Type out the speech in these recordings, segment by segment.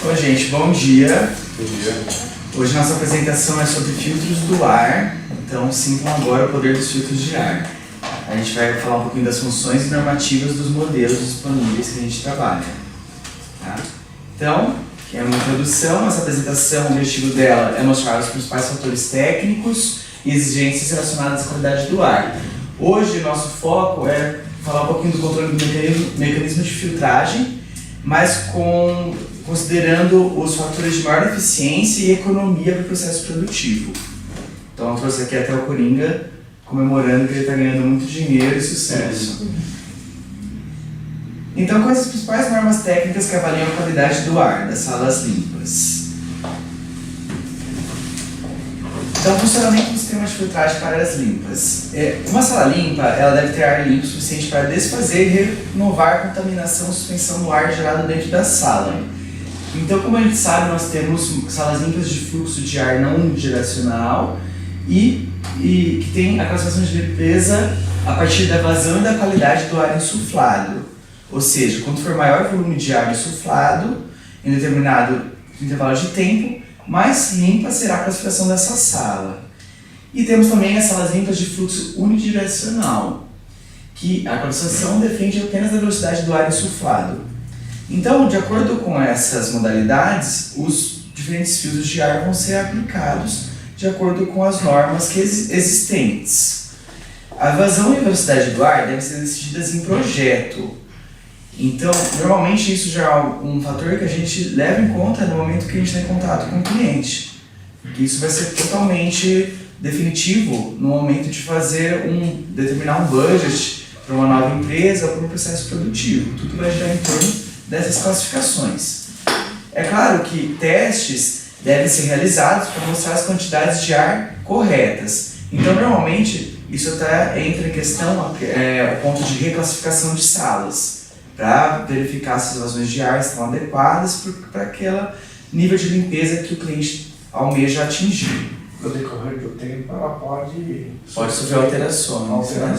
Oi, gente, bom dia. Bom dia. Hoje nossa apresentação é sobre filtros do ar, então sintam agora o poder dos filtros de ar. A gente vai falar um pouquinho das funções e normativas dos modelos disponíveis que a gente trabalha. Tá? Então, que é uma introdução, essa apresentação, o objetivo dela é mostrar os principais fatores técnicos e exigências relacionadas à qualidade do ar. Hoje, o nosso foco é falar um pouquinho do controle do mecanismo de filtragem, mas considerando os fatores de maior eficiência e economia para o processo produtivo. Então, eu trouxe aqui até o Coringa, comemorando que ele está ganhando muito dinheiro e sucesso. Então, quais as principais normas técnicas que avaliam a qualidade do ar das salas limpas? Então, funcionamento do sistema de filtragem para áreas limpas. Uma sala limpa, ela deve ter ar limpo suficiente para desfazer e renovar a contaminação ou suspensão do ar gerado dentro da sala. Então, como a gente sabe, nós temos salas limpas de fluxo de ar não unidirecional e que tem a classificação de limpeza a partir da vazão e da qualidade do ar insuflado. Ou seja, quanto for maior o volume de ar insuflado em determinado intervalo de tempo, mais limpa será a classificação dessa sala. E temos também as salas limpas de fluxo unidirecional, que a classificação depende apenas da velocidade do ar insuflado. Então, de acordo com essas modalidades, os diferentes filtros de ar vão ser aplicados de acordo com as normas existentes. A vazão e a velocidade do ar devem ser decididas em projeto. Então, normalmente isso já é um fator que a gente leva em conta no momento que a gente está em contato com o cliente. Que isso vai ser totalmente definitivo no momento de determinar um budget para uma nova empresa ou para um processo produtivo. Tudo vai girar em torno dessas classificações. É claro que testes devem ser realizados para mostrar as quantidades de ar corretas. Então, normalmente, isso até entra em questão o ponto de reclassificação de salas, para verificar se as vazões de ar estão adequadas para aquele nível de limpeza que o cliente almeja atingir. No decorrer do tempo, ela pode sofrer alterações. Né?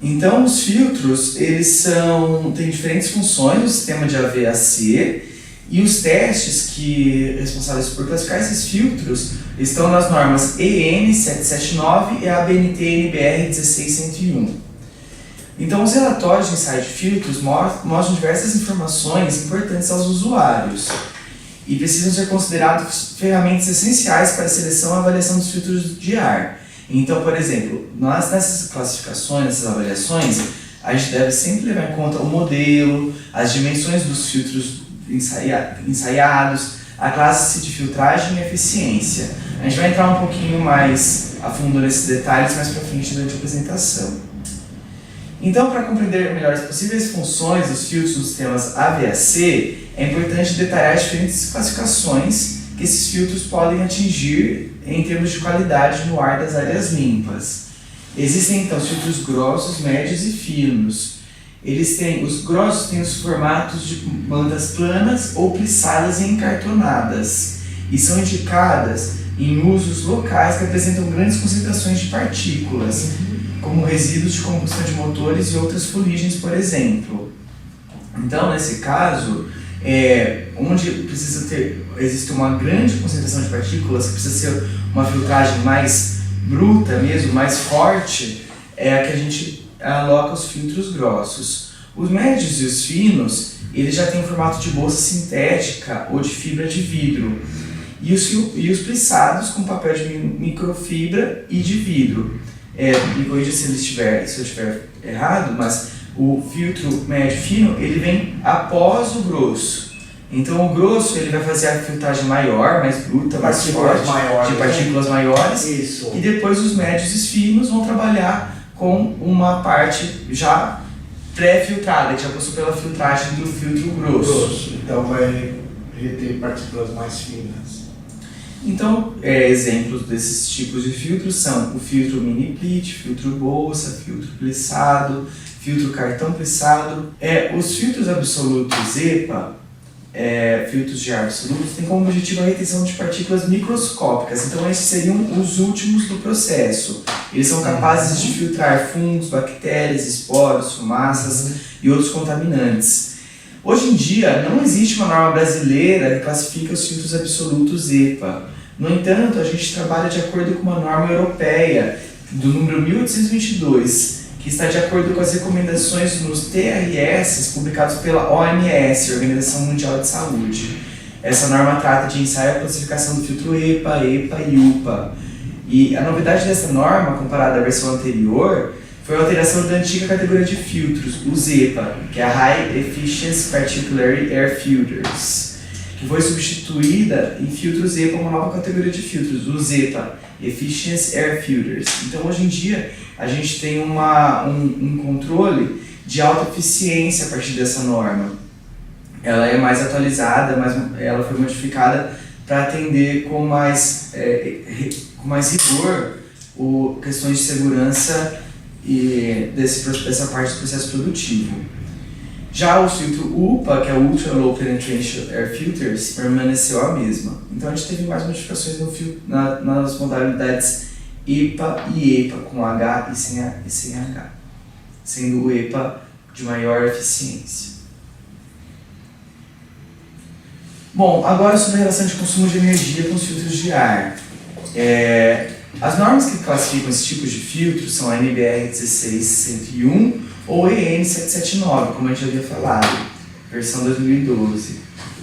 Então, os filtros, eles têm diferentes funções no sistema de AVAC, e os testes responsáveis por classificar esses filtros estão nas normas EN 779 e a ABNT NBR 16101. Então, os relatórios de ensaio de filtros mostram diversas informações importantes aos usuários e precisam ser considerados ferramentas essenciais para a seleção e avaliação dos filtros de ar. Então, por exemplo, nessas classificações, nessas avaliações, a gente deve sempre levar em conta o modelo, as dimensões dos filtros ensaiados, a classe de filtragem e eficiência. A gente vai entrar um pouquinho mais a fundo nesses detalhes mais para frente durante a apresentação. Então, para compreender melhor as possíveis funções dos filtros nos sistemas AVAC, é importante detalhar as diferentes classificações que esses filtros podem atingir em termos de qualidade no ar das áreas limpas. Existem, então, os filtros grossos, médios e finos. Os grossos têm os formatos de bandas planas ou plissadas e encartonadas, e são indicadas em usos locais que apresentam grandes concentrações de partículas, como resíduos de combustão de motores e outras fuligens, por exemplo. Então, nesse caso, onde existe uma grande concentração de partículas, que precisa ser uma filtragem mais bruta mesmo, mais forte, é a que a gente aloca os filtros grossos. Os médios e os finos, eles já têm um formato de bolsa sintética ou de fibra de vidro. E os plissados com papel de microfibra e de vidro. Me corrija se eu estiver errado, mas o filtro médio fino ele vem após o grosso. Então o grosso ele vai fazer a filtragem maior, mais bruta, mais forte, de partículas maiores. Isso. E depois os médios e finos vão trabalhar com uma parte já pré-filtrada, que já passou pela filtragem do filtro grosso. Então vai reter partículas mais finas. Então, exemplos desses tipos de filtros são o filtro mini plit, filtro bolsa, filtro plissado, filtro cartão plissado. Os filtros absolutos EPA, filtros de ar absolutos, têm como objetivo a retenção de partículas microscópicas. Então, esses seriam os últimos do processo. Eles são capazes de filtrar fungos, bactérias, esporos, fumaças e outros contaminantes. Hoje em dia, não existe uma norma brasileira que classifica os filtros absolutos EPA. No entanto, a gente trabalha de acordo com uma norma europeia, do número 1822, que está de acordo com as recomendações nos TRS publicados pela OMS, Organização Mundial de Saúde. Essa norma trata de ensaio e classificação do filtro EPA, EPA e UPA. E a novidade dessa norma, comparada à versão anterior, foi a alteração da antiga categoria de filtros, os EPA, que é a High Efficiency Particulate Air Filters, que foi substituída em filtros EPA uma nova categoria de filtros, os EPA, Efficiency Air Filters. Então, hoje em dia, a gente tem um controle de alta eficiência a partir dessa norma. Ela é mais atualizada, mas ela foi modificada para atender com mais rigor questões de segurança e dessa parte do processo produtivo. Já o filtro UPA, que é o Ultra Low Penetration Air Filters, permaneceu a mesma. Então a gente teve mais modificações nas modalidades EPA e EPA, com H e sem H, sendo o EPA de maior eficiência. Bom, agora sobre a relação de consumo de energia com os filtros de ar. As normas que classificam esses tipos de filtros são a NBR 16101 ou EN 779, como a gente já havia falado, versão 2012.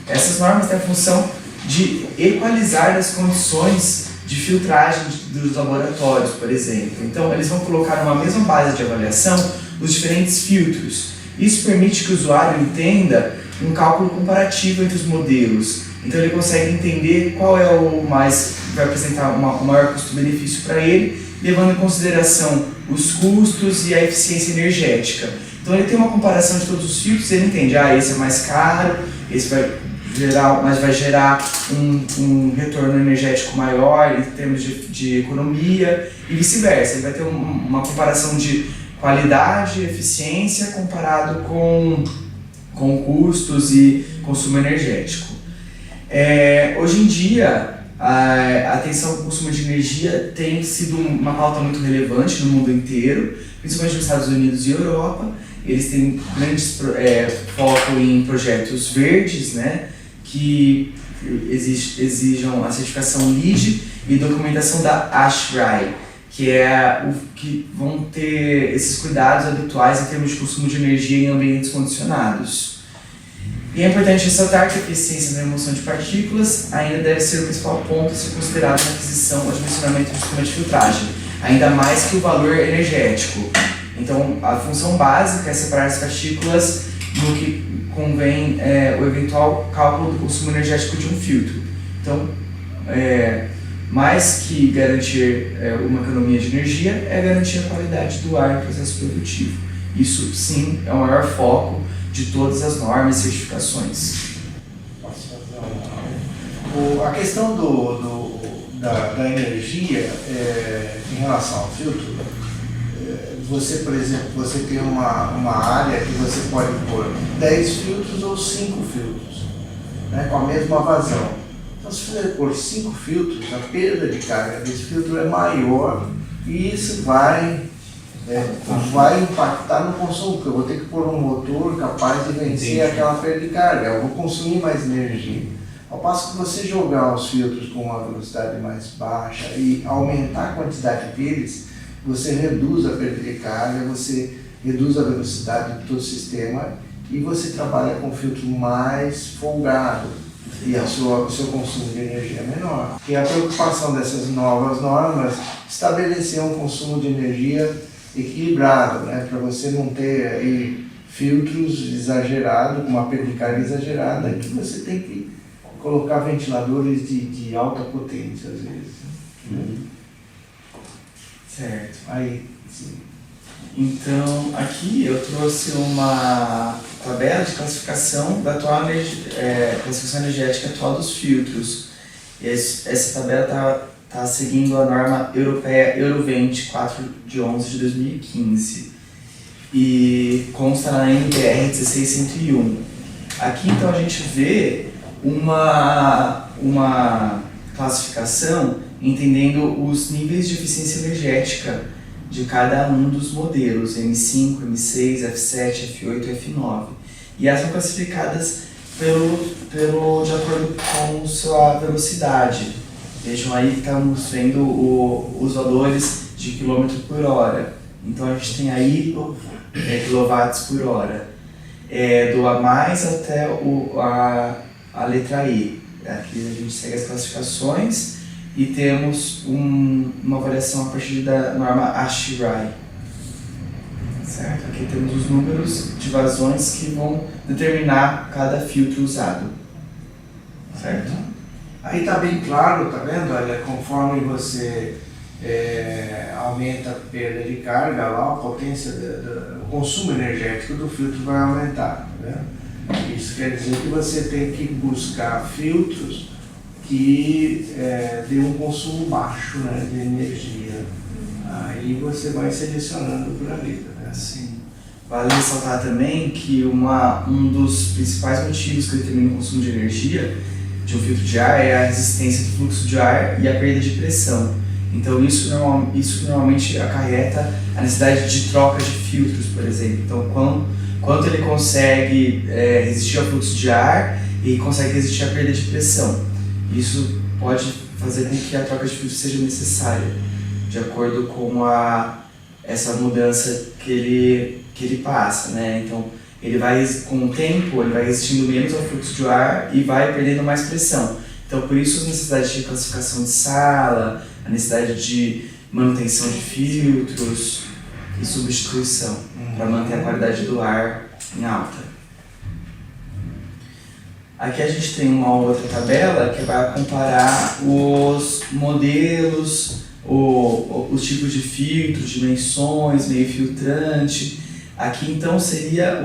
Essas normas têm a função de equalizar as condições de filtragem dos laboratórios, por exemplo. Então, eles vão colocar numa mesma base de avaliação os diferentes filtros. Isso permite que o usuário entenda um cálculo comparativo entre os modelos. Então ele consegue entender qual é o mais vai apresentar o maior custo-benefício para ele, levando em consideração os custos e a eficiência energética. Então ele tem uma comparação de todos os filtros, ele entende, esse é mais caro, esse vai gerar um retorno energético maior em termos de economia e vice-versa. Ele vai ter uma comparação de qualidade e eficiência comparado com custos e consumo energético. Hoje em dia, a atenção ao consumo de energia tem sido uma pauta muito relevante no mundo inteiro, principalmente nos Estados Unidos e Europa. Eles têm grandes foco em projetos verdes, né, que exijam a certificação LEED e documentação da ASHRAE, que vão ter esses cuidados habituais em termos de consumo de energia em ambientes condicionados. E é importante ressaltar que a eficiência na remoção de partículas ainda deve ser o principal ponto a ser considerado na aquisição ou dimensionamento do sistema de filtragem, ainda mais que o valor energético. Então, a função básica é separar as partículas no que convém o eventual cálculo do consumo energético de um filtro. Então, mais que garantir uma economia de energia, é garantir a qualidade do ar no processo produtivo. Isso, sim, é o maior foco de todas as normas e certificações. A questão da energia em relação ao filtro, você, por exemplo, você tem uma área que você pode pôr 10 filtros ou 5 filtros, né, com a mesma vazão. Então, se você pôr 5 filtros, a perda de carga desse filtro é maior e isso vai impactar no consumo, porque eu vou ter que pôr um motor capaz de vencer aquela perda de carga, eu vou consumir mais energia. Ao passo que você jogar os filtros com uma velocidade mais baixa e aumentar a quantidade deles, você reduz a perda de carga, você reduz a velocidade do todo o sistema e você trabalha com um filtro mais folgado e o seu consumo de energia é menor. E a preocupação dessas novas normas é estabelecer um consumo de energia equilibrado, né, para você não ter aí filtros exagerados, com uma perda de carga exagerada, que você tem que colocar ventiladores de alta potência às vezes. Certo. Aí, sim. Então, aqui eu trouxe uma tabela de classificação da atual classificação energética atual dos filtros. E essa tabela está seguindo a norma europeia Eurovent 4 de 11 de 2015 e consta na NBR 16101. Aqui então a gente vê uma classificação entendendo os níveis de eficiência energética de cada um dos modelos, M5, M6, F7, F8 e F9. e elas são classificadas de acordo com sua velocidade. Vejam aí que estamos vendo os valores de quilômetro por hora. Então a gente tem aí quilowatts por hora. Do A mais até a letra E. Aqui a gente segue as classificações e temos uma variação a partir da norma ASHRAE. Certo? Aqui temos os números de vazões que vão determinar cada filtro usado. Certo? Aí está bem claro, tá vendo? Olha, conforme você aumenta a perda de carga, lá a potência, o consumo energético do filtro vai aumentar. Tá vendo? Isso quer dizer que você tem que buscar filtros que dê um consumo baixo, né, de energia. Aí você vai selecionando por ali. Tá vendo? Sim. Vale ressaltar também que um dos principais motivos que determina o consumo de energia de um filtro de ar é a resistência do fluxo de ar e a perda de pressão. Então isso normalmente acarreta a necessidade de troca de filtros, por exemplo. Então quanto ele consegue resistir ao fluxo de ar e consegue resistir à perda de pressão. Isso pode fazer com que a troca de filtros seja necessária, de acordo com essa mudança que ele passa, né? Então ele vai, com o tempo, ele vai resistindo menos ao fluxo de ar e vai perdendo mais pressão. Então, por isso, as necessidades de classificação de sala, a necessidade de manutenção de filtros e substituição, para manter a qualidade do ar em alta. Aqui a gente tem uma outra tabela que vai comparar os modelos, os tipos de filtros, dimensões, meio filtrante. Aqui então seria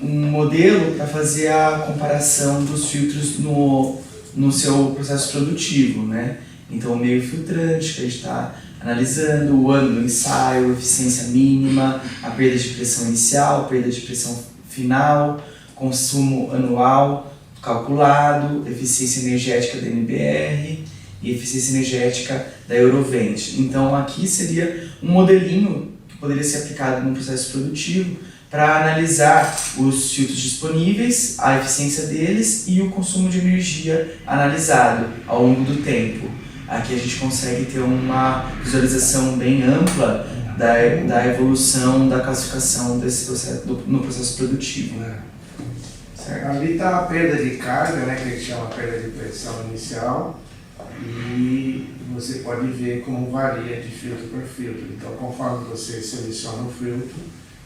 um modelo para fazer a comparação dos filtros no seu processo produtivo, né? Então o meio filtrante que a gente está analisando, o ano do ensaio, eficiência mínima, a perda de pressão inicial, a perda de pressão final, consumo anual calculado, eficiência energética da NBR e eficiência energética da Eurovent. Então aqui seria um modelinho que poderia ser aplicado no processo produtivo para analisar os filtros disponíveis, a eficiência deles e o consumo de energia analisado ao longo do tempo. Aqui a gente consegue ter uma visualização bem ampla da evolução da classificação desse processo, no processo produtivo. Certo. Ali está a perda de carga, né, que a gente chama perda de pressão inicial, e você pode ver como varia de filtro por filtro. Então, conforme você seleciona o filtro,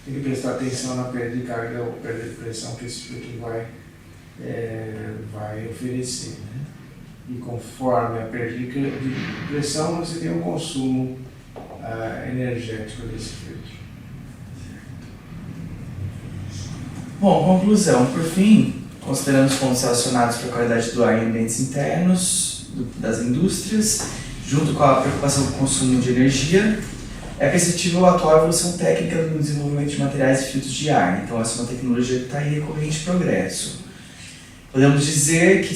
tem que prestar atenção na perda de carga ou perda de pressão que esse filtro vai oferecer. Né? E conforme a perda de pressão, você tem um consumo energético desse filtro. Bom, conclusão. Por fim, considerando os pontos relacionados para a qualidade do ar em ambientes internos das indústrias, junto com a preocupação com o consumo de energia, é perceptível a atual evolução técnica no desenvolvimento de materiais e filtros de ar. Então, essa é uma tecnologia que está em recorrente progresso. Podemos dizer que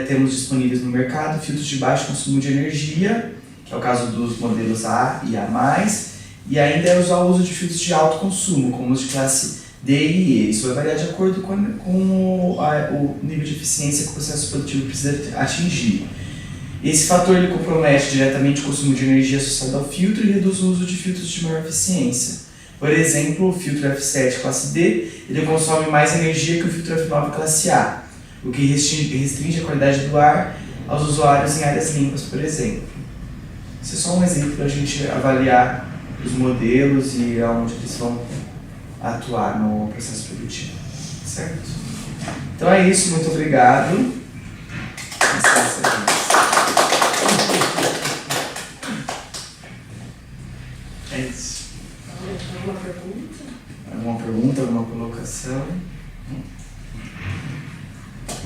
temos disponíveis no mercado filtros de baixo consumo de energia, que é o caso dos modelos A e A+, e ainda é usar o uso de filtros de alto consumo, como os de classe D e E. Isso vai variar de acordo com o nível de eficiência que o processo produtivo precisa atingir. Esse fator ele compromete diretamente o consumo de energia associado ao filtro e reduz o uso de filtros de maior eficiência. Por exemplo, o filtro F7 classe D ele consome mais energia que o filtro F9 classe A, o que restringe a qualidade do ar aos usuários em áreas limpas, por exemplo. Esse é só um exemplo para a gente avaliar os modelos e aonde eles vão atuar no processo produtivo, certo? Então é isso, muito obrigado. É isso. Alguma pergunta? Alguma pergunta, alguma colocação?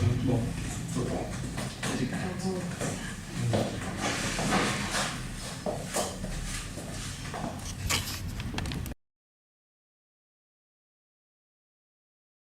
Muito bom. Muito bom. Obrigado. Tá bom.